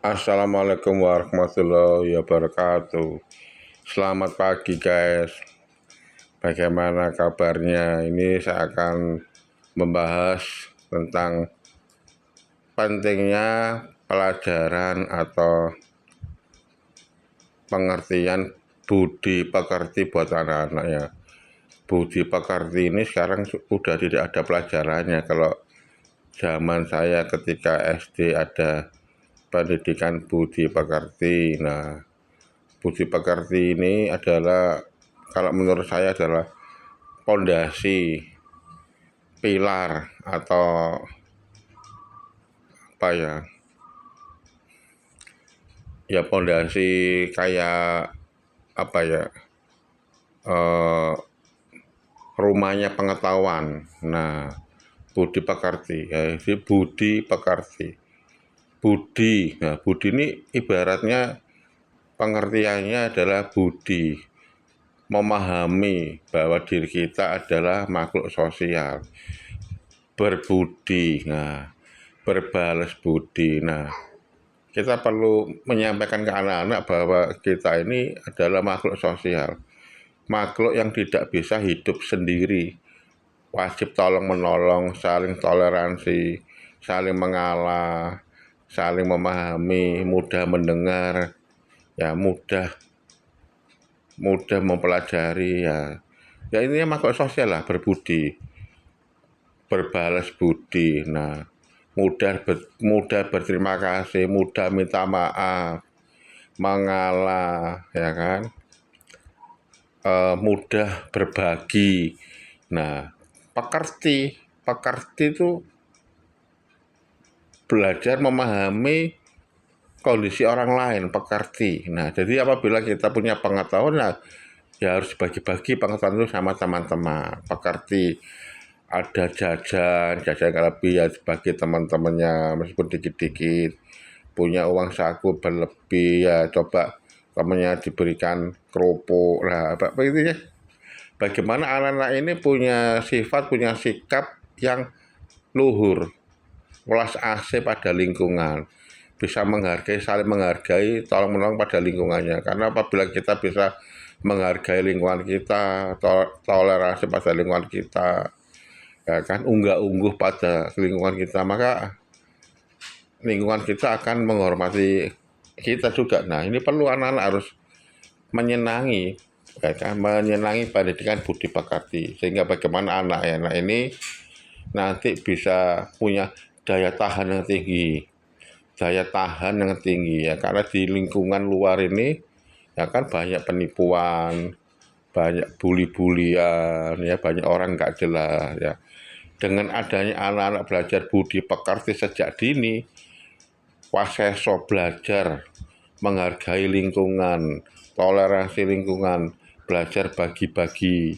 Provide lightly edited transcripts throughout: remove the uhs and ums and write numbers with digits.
Assalamualaikum warahmatullahi wabarakatuh. Selamat pagi guys. Bagaimana kabarnya? Ini saya akan membahas tentang pentingnya pelajaran atau pengertian budi pekerti buat anak-anak ya. Budi pekerti ini sekarang sudah tidak ada pelajarannya. Kalau zaman saya ketika SD ada pendidikan budi pekerti. Nah, budi pekerti ini adalah, kalau menurut saya adalah pondasi, pilar atau apa ya pondasi kayak apa ya, eh, rumahnya pengetahuan. Nah, budi pekerti ya, jadi budi pekerti, budi. Nah, budi ini ibaratnya pengertiannya adalah budi, memahami bahwa diri kita adalah makhluk sosial, berbudi, nah, berbalas budi. Nah, kita perlu menyampaikan ke anak-anak bahwa kita ini adalah makhluk sosial, makhluk yang tidak bisa hidup sendiri, wajib tolong menolong, saling toleransi, saling mengalah, saling memahami, mudah mendengar, ya mudah mudah mempelajari ya. Ya ini makhluk sosial lah, berbudi, berbalas budi. Nah, mudah berterima kasih, mudah minta maaf, mengalah, ya kan, mudah berbagi. Nah, pekerti itu belajar memahami kondisi orang lain, pekerti. Nah, jadi apabila kita punya pengetahuan, nah, ya harus bagi-bagi pengetahuan itu sama teman-teman. Pekerti ada jajan lebih ya bagi teman-temannya, meskipun dikit-dikit. Punya uang saku berlebih ya coba temannya diberikan kerupuk. Nah, apa itu ya, bagaimana anak-anak ini punya sifat, punya sikap yang luhur, welas asih pada lingkungan, bisa menghargai, saling menghargai, tolong menolong pada lingkungannya. Karena apabila kita bisa menghargai lingkungan kita, toleransi pada lingkungan kita, ya kan, unggah-ungguh pada lingkungan kita, maka lingkungan kita akan menghormati kita juga. Nah, ini perlu anak-anak harus menyenangi, ya kan, menyenangi pendidikan budi pekerti, sehingga bagaimana anak-anak ini nanti bisa punya daya tahan yang tinggi, ya, karena di lingkungan luar ini ya kan banyak penipuan, banyak bully-bulian, ya banyak orang nggak jelas ya. Dengan adanya anak-anak belajar budi pekerti sejak dini, waseso belajar menghargai lingkungan, toleransi lingkungan, belajar bagi-bagi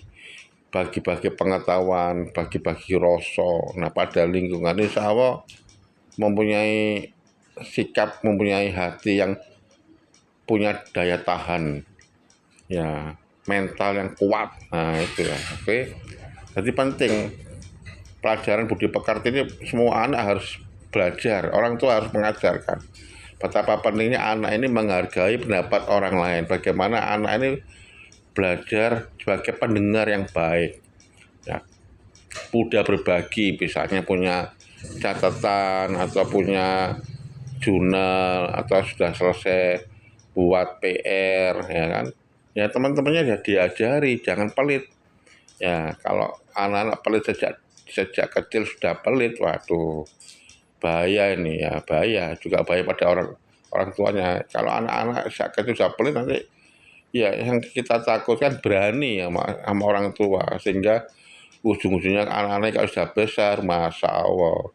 pengetahuan, bagi-bagi rasa. Nah, pada lingkungan ini saya mempunyai sikap, mempunyai hati yang punya daya tahan, ya, mental yang kuat. Nah, itu ya. Oke. Jadi penting pelajaran budi pekerti ini, semua anak harus belajar, orang tua harus mengajarkan betapa pentingnya anak ini menghargai pendapat orang lain, bagaimana anak ini belajar sebagai pendengar yang baik, ya, mudah berbagi, misalnya punya catatan atau punya jurnal atau sudah selesai buat PR, ya kan, ya teman-temannya ya diajari jangan pelit. Ya, kalau anak-anak pelit sejak kecil sudah pelit, waduh, bahaya ini ya, bahaya juga, bahaya pada orang orang tuanya. Kalau anak-anak sejak kecil sudah pelit, nanti ya yang kita takutkan berani sama orang tua, sehingga ujung-ujungnya anak-anak kalau sudah besar, masya Allah,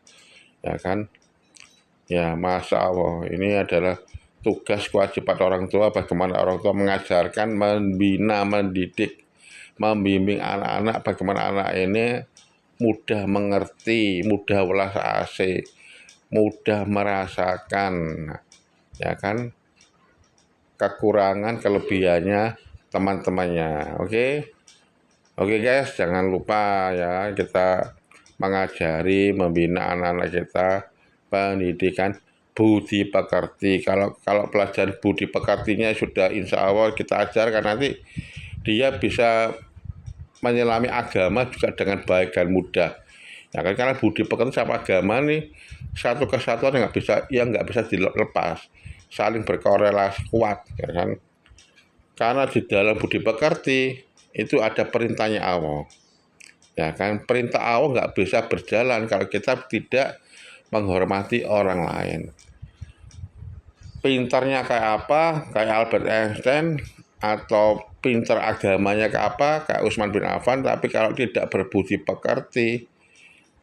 ya kan, ya masya Allah, ini adalah tugas kewajiban orang tua, bagaimana orang tua mengajarkan, membina, mendidik, membimbing anak-anak, bagaimana anak ini mudah mengerti, mudah welas asih, mudah merasakan, ya kan, kekurangan kelebihannya teman-temannya. Oke guys, jangan lupa ya, kita mengajari, membina anak-anak kita pendidikan budi pekerti. Kalau pelajaran budi pekertinya sudah insya Allah kita ajarkan, nanti dia bisa menyelami agama juga dengan baik dan mudah. Ya kan, karena budi pekerti sama agama nih satu kesatuan yang nggak bisa dilepas, saling berkorelasi kuat, ya kan. Karena di dalam budi pekerti itu ada perintahnya Allah. Ya kan, perintah Allah nggak bisa berjalan kalau kita tidak menghormati orang lain. Pintarnya kayak apa, kayak Albert Einstein, atau pintar agamanya kayak apa, kayak Utsman bin Affan, tapi kalau tidak berbudi pekerti,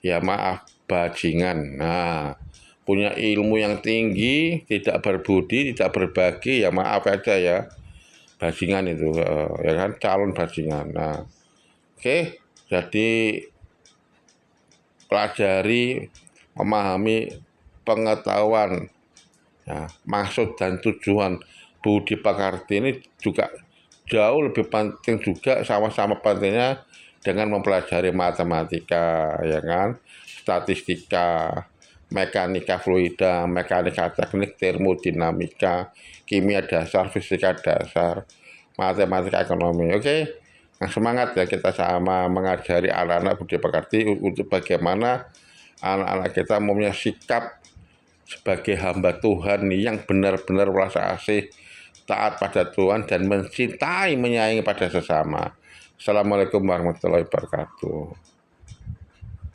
ya maaf, bajingan. Nah, punya ilmu yang tinggi, tidak berbudi, tidak berbagi, ya maaf aja ya, bajingan itu, ya kan, calon bajingan. Nah, oke, jadi pelajari, memahami pengetahuan, ya, maksud dan tujuan budi pekerti ini juga jauh lebih penting, juga sama-sama pentingnya dengan mempelajari matematika, ya kan, statistika, mekanika fluida, mekanika teknik, termodinamika, kimia dasar, fisika dasar, matematika ekonomi. Oke. Nah, semangat ya kita sama mengajari anak-anak budi pekerti untuk bagaimana anak-anak kita mempunyai sikap sebagai hamba Tuhan yang benar-benar merasa asih, taat pada Tuhan, dan mencintai, menyayangi pada sesama. Assalamualaikum warahmatullahi wabarakatuh.